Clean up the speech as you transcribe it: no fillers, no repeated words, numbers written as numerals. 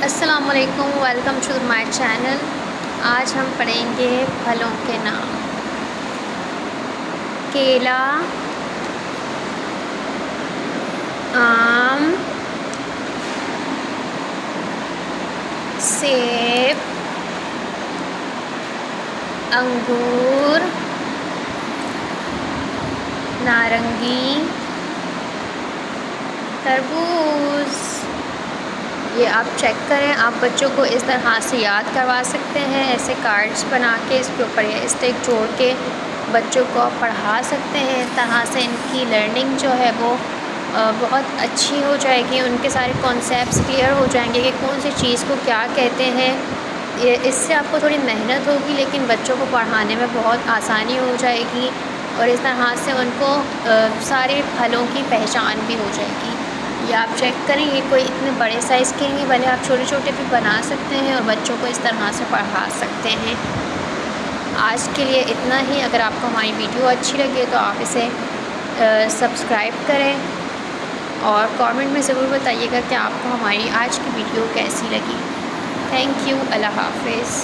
अस्सलामुअलैकुम, welcome to my channel. आज हम पढ़ेंगे फलों के नाम। केला, आम, सेब, अंगूर, नारंगी, तरबूज। ये आप चेक करें, आप बच्चों को इस तरह से याद करवा सकते हैं। ऐसे कार्ड्स बना के इसके ऊपर ये स्टिक जोड़ के बच्चों को आप पढ़ा सकते हैं। इस तरह से इनकी लर्निंग जो है वो बहुत अच्छी हो जाएगी। उनके सारे कॉन्सेप्ट्स क्लियर हो जाएंगे कि कौन सी चीज़ को क्या कहते हैं। ये इससे आपको थोड़ी मेहनत होगी, लेकिन बच्चों को पढ़ाने में बहुत आसानी हो जाएगी और इस तरह से उनको सारे फलों की पहचान भी हो जाएगी। ये आप चेक करें, ये कोई इतने बड़े साइज़ के नहीं, भले आप छोटे छोटे भी बना सकते हैं और बच्चों को इस तरह से पढ़ा सकते हैं। आज के लिए इतना ही। अगर आपको हमारी वीडियो अच्छी लगे तो आप इसे सब्सक्राइब करें और कमेंट में ज़रूर बताइएगा कि आपको हमारी आज की वीडियो कैसी लगी। Thank you. अल्लाह हाफ़िज़।